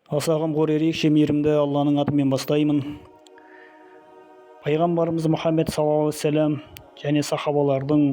Аса ғамқор ерекше мейірімді Алланың атымен бастаймын. Пайғамбарымыз Мұхаммед саллаллаху алейхи вассалам және сахабалардың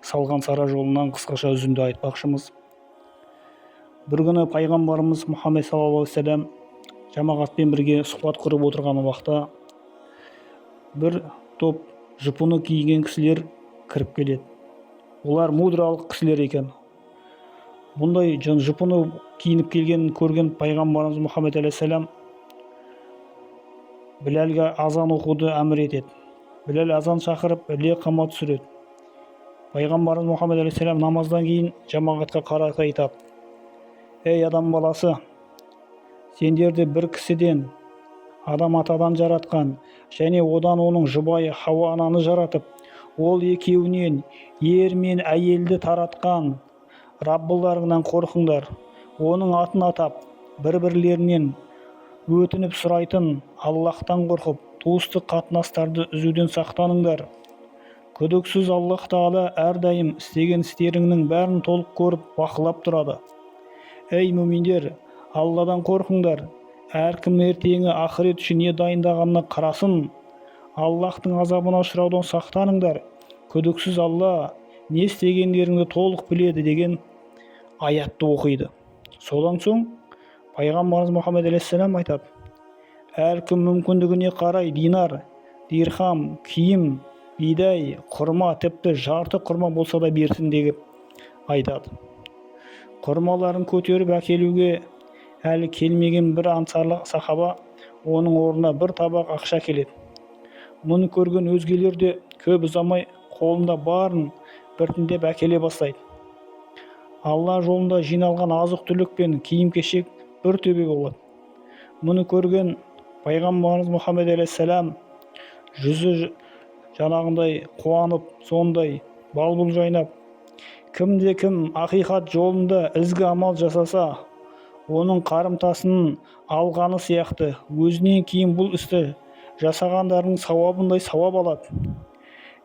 салған сара жолынан қысқаша үзінді айтпақшымыз. Бір күні пайғамбарымыз Мұхаммед саллаллаху алейхи вассалам жамағатпен бірге сұхбат құрып отырған уақытта бір топ жұпыны киген кісілер кіріп келеді. Олар мудралық кісілер екен. Бұндай жұпыны киініп келгенін көрген пайғамбарымыз Мұхаммед алейхиссалам Біләлге азан оқуды әмір етеді. Біләл азан шақырып, іле қамат түсіреді. Пайғамбарымыз Мұхаммед алейхиссалам намаздан кейін жамағатқа қарата айтады: «Ей адам баласы, сендерді бір кісіден, адам атадан жаратқан, және одан оның жұбайы Хауа ананы жаратып, ол екеуінен ер мен әйелді таратқан Раббыларыңнан қорқыңдар. Оның атын атап, бір-бірлерінен өтініп сұрайтын Аллахтан қорқып, туыстық қатынастарды үзуден сақтаныңдар. Күдіксіз Аллах Тағала әрдайым істеген істеріңнің бәрін толық көріп, бақылап тұрады. Ей мүминдер, Алладан қорқыңдар. Әркім ертеңі ақырет үшін не дайындағанына қарасын. Аллахтың азабына ұшыраудан сақтаныңдар. Күдіксіз Алла не істегендеріңді толық біледі» деген аятты оқиды. Содан соң пайғамбарымыз Мұхаммед алейхиссалам айтады: «Әркім мүмкіндігіне қарай динар, дирхам, киім, бидай, құрма, тіпті жарты құрма болса да берсін» деп айтады. Құрмаларын көтеріп әкелуге әлі келмеген бір ансарлы сахаба оның орнына бір табақ ақша келеді. Мұны көрген өзгелер де көп ұзамай қолында барын біртіндеп әкеле бастайды. Алла жолында жиналған азық-түлік пен киім-кешек бір төбе болады. Мұны көрген пайғамбарымыз Мұхаммед алейхиссалам жүзі жаңағындай қуанып, сондай балбұл жайнап, кімде-кім ақиқат жолында ізгі амал жасаса, оның қарымтасын алғаны сияқты өзінен кейін бұл істі жасағандардың сауабындай сауап алады.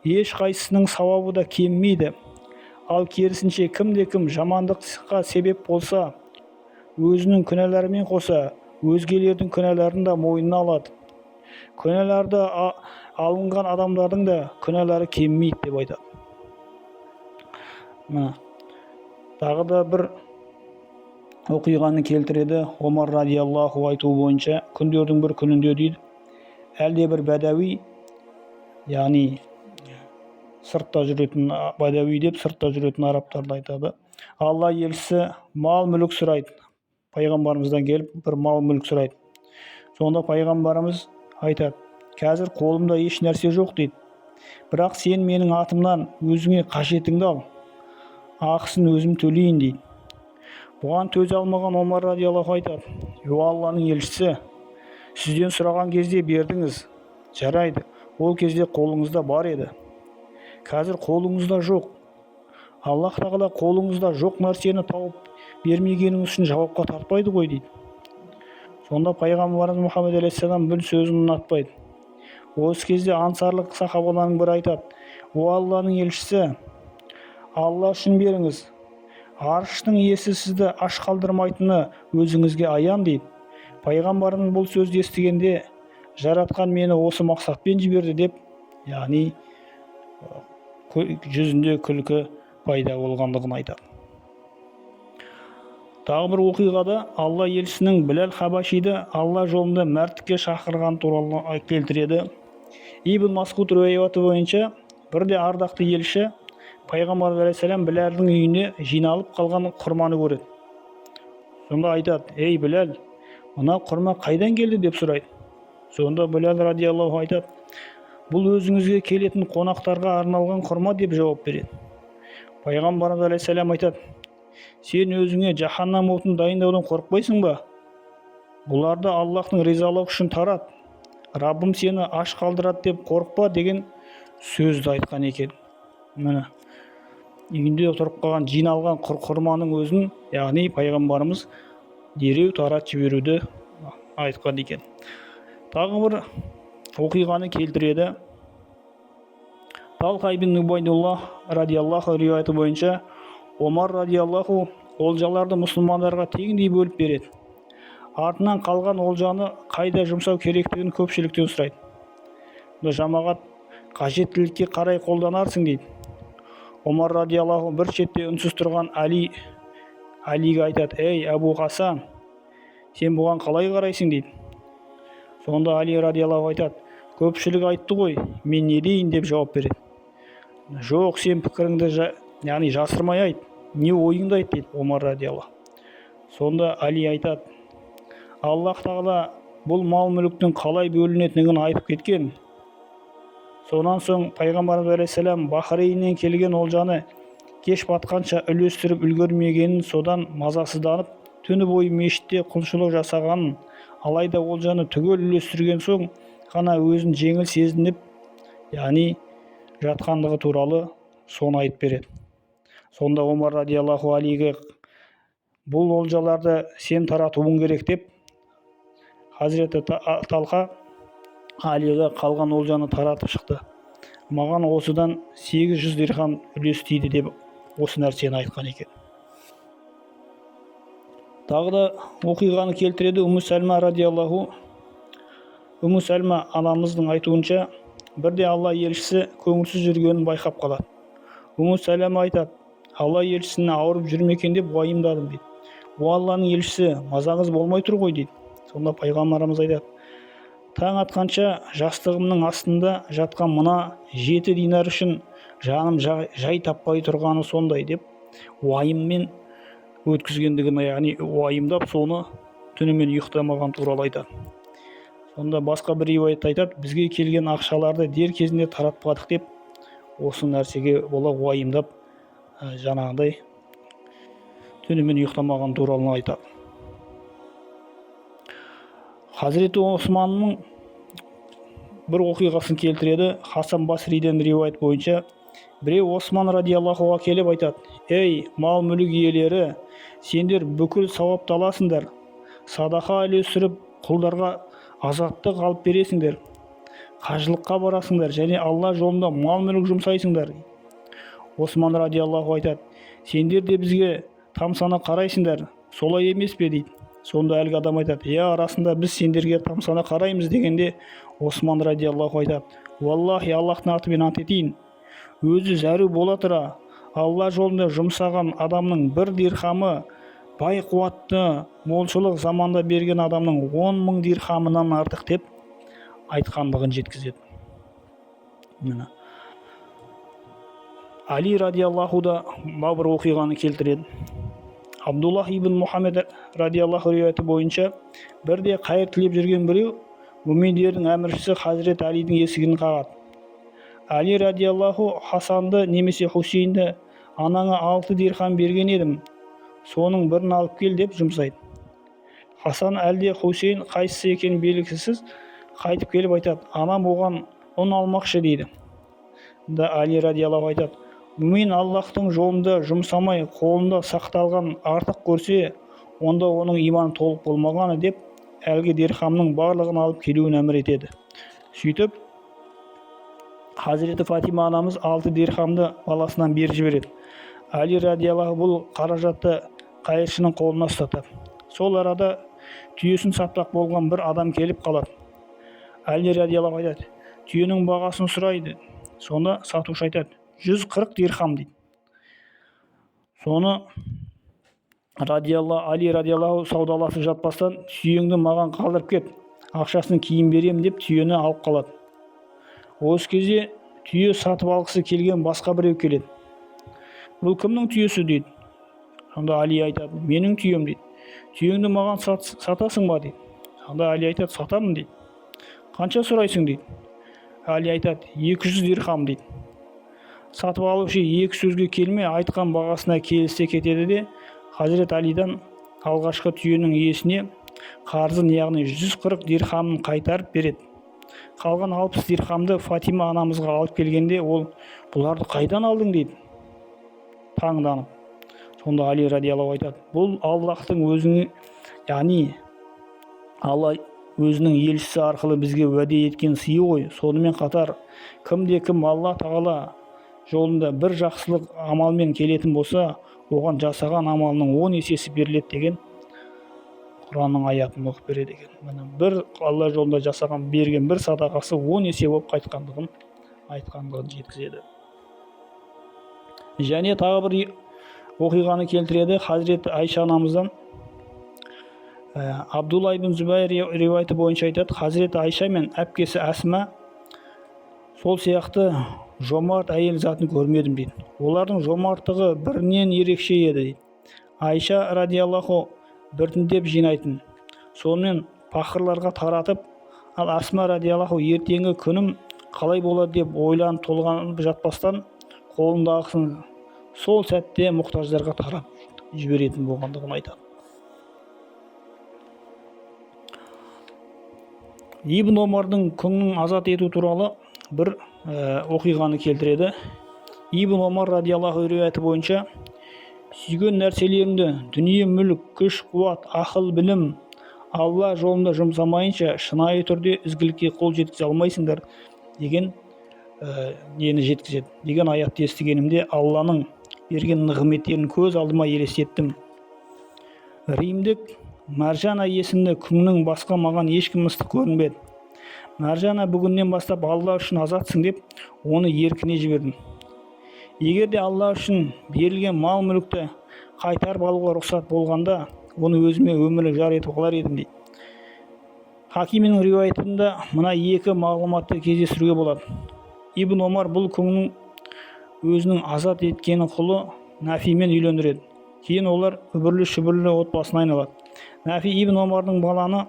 Ешқайсысының сауабы да кеммейді. Ал керісінше кімде-кім жамандыққа себеп болса, өзінің күнәларымен қоса өзгелердің күнәларын да мойнына алады. Күнәларды алынған адамдардың да күнәлары кеммейді деп айтады. Тағы да бір оқиғаны келтіреді. Омар радиаллаху айтуы бойынша, күндердің бір күнінде дейді, әлде бір бәдәуи, яғни сыртта жүретін бәдәуи деп сыртта жүретін арабтарды айтады. Алла елшісі мал-мүлік сұрайды. Пайғамбарымыздан келіп бір мал-мүлік сұрайды. Сонда пайғамбарымыз айтады: «Қазір қолымда еш нәрсе жоқ» дейді. «Бірақ сен менің атымнан өзіңе қажетіңді ал, ақысын өзім төлейін» дейді. Бұған төзе алмаған Омар радиаллаху айтады: «О Алланың елшісі, сізден сұраған кезде бердіңіз. Жарайды, ол кезде қолыңызда бар еді. Қазір қолыңызда жоқ. Аллах Тағала қолыңызда жоқ нәрсені тауып бермегеніңіз үшін жауапқа тартпайды ғой» дейді. Сонда пайғамбарымыз Мұхаммед алейхиссалам бұл сөзін ұнатпайды. Осы кезде ансарлық сахабалардың бірі айтады: «О Алланың елшісі, Алла үшін беріңіз. Арыштың иесі сізді аш қалдырмайтыны өзіңізге аян» дейді. Пайғамбарымыз бұл сөзді естігенде, «Жаратқан мені осы мақсатпен жіберді» деп, яғни жүзінде күлкі пайда болғандығын айтады. Тағы бір оқиғада Алла елшісінің Біләл Хабашиді Алла жолында мәрттікке шақырған туралы келтіреді. Ибн Масғуд риуаяты бойынша, бірде ардақты елші пайғамбар алейхиссалам Біләлдің үйіне жиналып қалған құрманы көреді. Сонда айтады: «Ей Біләл, мына құрма қайдан келді?» деп сұрайды. Сонда Біләл радиаллаху айтады: «Бұл өзіңізге келетін қонақтарға арналған құрма» деп жауап береді. Пайғамбарымыз алейхиссалам айтады: «Сен өзіңе жаһаннам отын дайындаудан қорықпайсың ба? Бұларды Аллахтың ризалығы үшін тарат. Раббым сені аш қалдырады деп қорықпа» деген сөзді айтқан екен. Міне, үйінде отырып қалған жиналған құрманың өзін, яғни пайғамбарымыз дереу таратып жіберуді айтқан екен. Тағы бір оқиғаны келтіреді. Талха ибн Убайдулла радиаллаху риуаяты бойынша, Омар радиаллаху олжаларды мұсылмандарға тегіндей бөліп береді. артынан қалған олжаны қайда жұмсау керектігін көпшіліктен сұрайды. Жамағат қажеттілікке қарай қолданарсың дейді. Омар радиаллаху бір шетте үнсіз тұрған Алиге айтады: ей Әбу Хасан, сен бұған қалай қарайсың дейді. Сонда Али радиаллаху айтады: көпшілік айтты ғой, мен не дейін деп жауап береді. Жоқ, сен пікіріңді жасырмай айт, не ойыңды айт дейді Омар радиаллаху. Сонда Али айтады: Аллах тағала бұл мал мүліктің қалай бөлінетінін айтып кеткен. Сонан соң пайғамбарымыз алейхиссалам Бахрейннен келген олжаны кеш батқанша үлестіріп үлгермегенін, содан мазасызданып түні бойы мешітте құлшылық жасағанын, алайда олжаны түгел үлестірген соң ғана өзін жеңіл сезініп, жатқандығы туралы соны айтып береді. Сонда Омар радиаллаху Алиге: бұл олжаларды сен таратуың керек деп, Хазіреті Талха Алиға қалған олжаны таратып шықты. Маған осыдан 800 дирхам үлес тиді деп осы нәрсені айтқан екен. Тағы да оқиғаны келтіреді Умму Сәлма радиаллаху. Умму Сәлма анамыздың айтуынша, бірде Алла елшісі көңілсіз жүргенін байқап қалады. Умму Сәлма айтады: Алла елшісіне ауырып жүрмекен деп уайымдадым дейді. О Алланың елшісі, мазаңыз болмай тұр ғой дейді. Сонда пайғамбарымыз айтады: таң атқанша жастығымның астында жатқан мына 7 динар үшін жаным жай таппай тұрғаны сондай деп уайыммен өткізгендігін, уайымдап соны түнімен ұйықтамаған туралы айтады. Сонда басқа бір риуаятта айтады: бізге келген ақшаларды дер кезінде таратпадық деп осы нәрсеге бола уайымдап жаңағыдай түнімен ұйықтамаған туралы айтады. Хазіреті Османның бір оқиғасын келтіреді. Хасан Басриден риуаят бойынша, біреу Осман радиаллахуға келіп айтады: ей мал мүлік иелері, сендер бүкіл сауапты аласыңдар, садақа үлестіріп құлдарға азаттық алып бересіңдер, қажылыққа барасыңдар және Алла жолында мал мүлік жұмсайсыңдар. Осман радиаллаху айтады: сендер де бізге тамсана қарайсыңдар, солай емес пе дейді. Сонда әлгі адам айтады: арасында біз сендерге тамсана қараймыз дегенде, Осман радиаллаху айтады: уаллахи, Аллахтың атымен ант етейін, өзі зәру бола тұра Алла жолында жұмсаған адамның бір дирхамы бай қуатты молшылық заманда берген адамның 10.000 дирхамынан артық деп айтқандығын жеткізеді. Али радиаллаху да бір оқиғаны келтіреді. Абдуллах ибн Мұхаммед радиаллаху риуаяты бойынша, бірде қайыр тілеп жүрген біреу мүминдердің әміршісі Хазірет Алидің есігін қағады. Али радиаллаху: Хасанды немесе Хусейнді анаңа 6 дирхам берген едім, соның бірін алып кел деп жұмсайды. Хасан әлде Хусейн қайсысы екені белгісіз қайтып келіп айтады: анам оған ұн алмақшы дейді. Да Али радиаллаху айтады: мүмин Аллахтың жолында жұмсамай қолында сақталған артық көрсе, онда оның иманы толық болмағаны деп әлгі дирхамның барлығын алып келуін әмір етеді. Сөйтіп Хазіреті Фатима анамыз 6 дирхамды баласынан беріп жібереді. Али радиаллаху бұл қаражатты қайыршының қолына ұстатады. Сол арада түйесін сатпақ болған бір адам келіп қалады. Али радиаллаху айтады: түйенің бағасын сұрайды. Сонда сатушы айтады: 140 дирхам дейді. Соны Али радиаллаху саудаласып жатпастан: түйеңді маған қалдырып кет, ақшасын кейін берем деп түйені алып қалады. Осы кезде түйе сатып алғысы келген басқа біреу келеді. Бұл кімнің түйесі дейді. Сонда Али айтады: менің түйем дейді. Түйеңді маған сатасың ба дейді. Сонда Али айтады: сатамын дейді. Қанша сұрайсың дейді. Али айтады: 200 дирхам дейді. Сатып алушы екі сөзге келмей айтқан бағасына келісе кетеді де Хазірет Алидан алғашқы түйенің иесіне қарызын, яғни 140 дирхамын қайтарып береді. Қалған 60 дирхамды Фатима анамызға алып келгенде, ол: бұларды қайдан алдың дейді, таңданып. Сонда Али радиаллаху айтады: бұл Аллахтың өзінің, яғни Алла өзінің елшісі арқылы бізге уәде еткен сыйы ғой. Сонымен қатар кім Алла тағала жолында бір жақсылық амалмен келетін болса, оған жасаған амалының 10 есесі беріледі деген Құранның аятын оқып береді екен. Міне бір Алла жолында жасаған берген бір садақасы 10 есе болып қайтқандығын жеткізеді. Және тағы бір оқиғаны келтіреді. Хазіреті Айша анамыздан Абдулла ибн Зубайр риуайты бойынша айтады, Хазіреті Айша мен әпкесі Әсма сол сияқты жомарт әйел затын көрмедім дейді. Олардың жомарттығы бірінен ерекше еді дейді. Айша радиаллаху біртіндеп жинайтын, сонымен пақырларға таратып, ал Асма радиаллаху ертеңгі күнім қалай болады деп ойланып толғанып жатпастан қолындағысын сол сәтте мұқтаждарға тарап жіберетін болғандығын айтады. Ибн Омардың күңін азат ету туралы бір оқиғаны келтіреді. Ибн Омар радиаллаху риуаяты бойынша сүйген нәрселеріңді дүние мүлік, күш, қуат, ақыл, білім Алла жолында жұмсамайынша шынайы түрде ізгілікке қол жеткізе алмайсыңдар деген нені жеткізеді. Деген аятты естігенімде Алланың берген нығметтерін көз алдыма елестеттім. Римдік Маржана есімді күңнің басқа маған ешкім ыстық көрінбеді. Маржана бүгіннен бастап Алла үшін азатсың деп оны еркіне жібердім. Егер де Алла үшін берілген мал мүлікті қайтарып алуға рұқсат болғанда, оны өзіме өмірлік жар етіп алар едім дейді. Хакимнің риуаятында мына екі мағлұматты кездестіруге болады. Ибн Омар бұл күңнің өзінің азат еткені құлы Нафимен үйлендіреді. Кейін олар үбірлі-шүбірлі отбасына айналады. Нафи Ибн Омардың баланы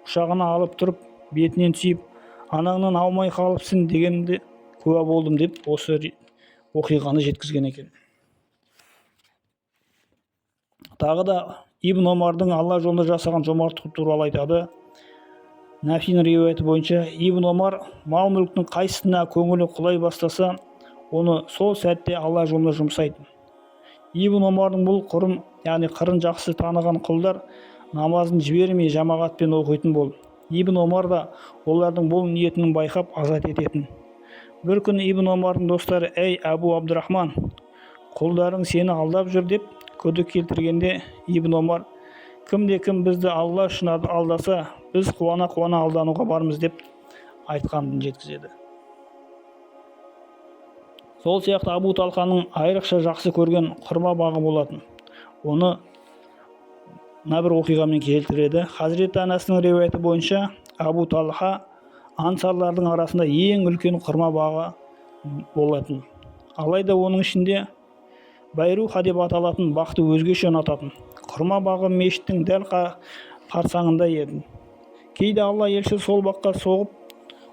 құшағына алып тұрып, бетінен сүйіп, анаңнан аумай қалыпсың дегенде куә болдым деп осы оқиғаны жеткізген екен. Тағы да Ибн Омардың Алла жолында жасаған жомарттығы туралы айтады. Нафиның риуаяты бойынша Ибн Омар мал мүліктің қайсысына көңілі құлай бастаса, оны сол сәтте Алла жолында жұмсайды. Ибн Омардың бұл қырын жақсы таныған құлдар намазын жібермей жамағатпен оқитын болды. Ибн Омар да олардың бұл ниетінің байқап азат ететін. Бір күні Ибн Омардың достары: «Әй Абу Абдурахман, құлдарың сені алдап жүр» деп күдік келтіргенде, Ибн Омар: «Кімде-кім бізді Алла үшін алдаса, біз қуана-қуана алдануға бармыз» деп айтқанын жеткізеді. Сол сияқты Абу Талқаның айрықша жақсы көрген құрма бағы болатын. Оны бір оқиғамен келтіреді. Хазіреті Анасының риуаяты бойынша Абу Талха ансарлардың арасында ең үлкен құрма бағы болатын. Алайда оның ішінде Байруха деп аталатын бақты өзгеше ұнататын. Құрма бағы мешіттің дәл қарсаңында еді. Кейде Алла елші сол баққа соғып,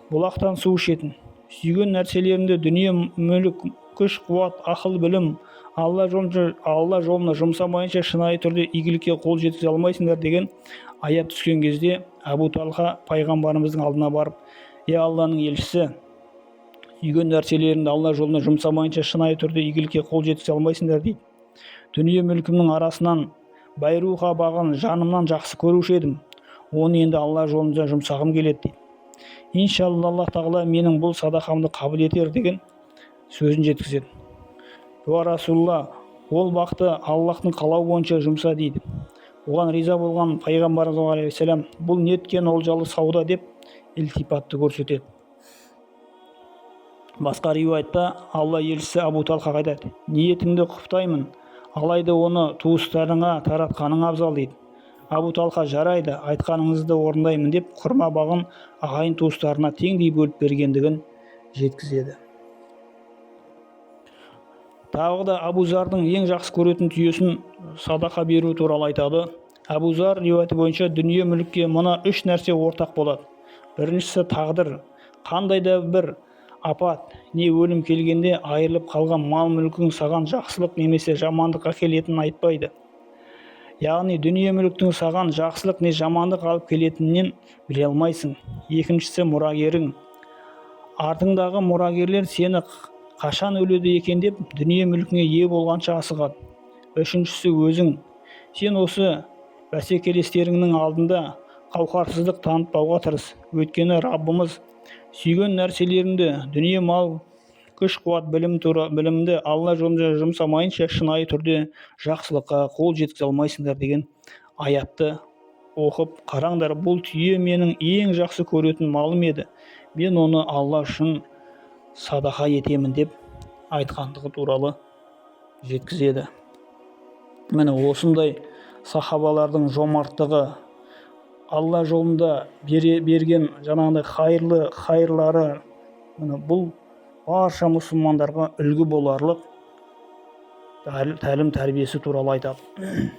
бұлақтан су ішетін. Сүйген нәрселерінде дүние мүлік, күш, қуат, ақыл, білім Алла жолына жұмсамайынша шынайы түрде игілікке қол жеткізе алмайсыңдар деген аят түскен кезде, Абу Талха пайғамбарымыздың алдына барып: «Е Алланың елшісі, сүйген нәрселеріңді Алла жолына жұмсамайынша шынайы түрде игілікке қол жеткізе алмайсыңдар» дейді. «Дүние мүлкімнің арасынан Байруха бағын жанымнан жақсы көруші едім. Оны енді Алла жолында жұмсағым келеді» дейді. «Иншалла Аллах тағала менің бұл садақамды қабыл етер» деген сөзін жеткізеді. «Уа Расулалла, ол бақты Аллахтың қалауы бойынша жұмса» дейді. Оған риза болған пайғамбарымыз алейхиссалам: «Бұл неткен олжалы сауда» деп илтипатты көрсетеді. Басқа риуаятта Алла елшісі Абу Талхаға айтады: «Ниетіңді құптаймын, алайда оны туыстарыңа таратқаның абзал» дейді. Абу Талха: «Жарайды, айтқаныңызды орындаймын» деп құрма бағын ағайын туыстарына теңдей бөліп бергендігін жеткізеді. Тағы да Абу Зардың ең жақсы көретін түйесін садақа беру туралы айтады. Абу Зар риуаяты бойынша дүние мүлікке мына үш нәрсе ортақ болады. Біріншісі тағдыр. Қандай да бір апат не өлім келгенде айырылып қалған мал мүлкің саған жақсылық немесе жамандық әкелетінін айтпайды. Яғни дүние мүліктің саған жақсылық не жамандық алып келетінен біле алмайсың. Екіншісі мұрагерің. Артыңдағы мұрагерлер сені қашан өледі екен деп дүние мүлкіңе ие болғанша асығады. Үшіншісі өзің. Сен осы бәсекелестеріңнің алдында қауқарсыздық танытпауға тырыс. Өйткені Раббымыз сүйген нәрселеріңді, дүние мал, күш, қуат, білімді Алла жолында жұмсамайынша шынайы түрде жақсылыққа қол жеткізе алмайсыңдар деген аятты оқып, қараңдар, бұл түйе менің ең жақсы көретін малым еді, мен оны Алла үшін садақа етемін деп айтқандығы туралы жеткізеді. Міне осындай сахабалардың жомарттығы, Алла жолында берген жаңағыдай хайырлары, міне бұл барша мұсылмандарға үлгі боларлық тәлім тәрбиесі туралы айтады.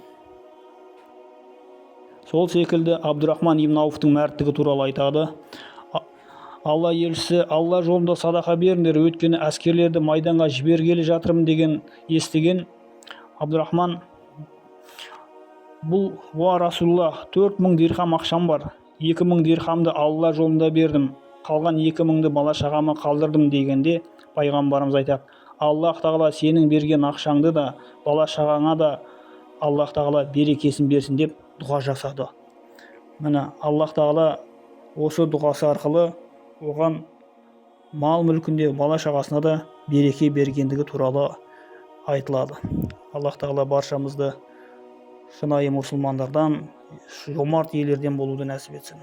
Сол секілді Абдурахман ибн Ауфтың мәрттігі туралы айтады. Алла елшісі, Алла жолында садақа беріңдер, өйткені әскерлерді майданға жібергелі жатырмын деген естіген Абдурахман, бұл уа Расулаллах, 4000 дирхам ақшам бар, 2000 дирхамды Алла жолында бердім, қалған 2000-ді бала шағама қалдырдым дегенде, пайғамбарымыз айтады, Аллах тағала сенің берген ақшаңды да, бала шағаңа да Аллах тағала берекесін берсін деп дұға жасады. Міне Аллах тағала осы дұғасы арқылы оған мал мүлкінде, бала шағасына да береке бергендігі туралы айтылады. Аллах тағала баршамызды шынайы мұсылмандардан, жомарт иелерден болуды нәсіп етсін.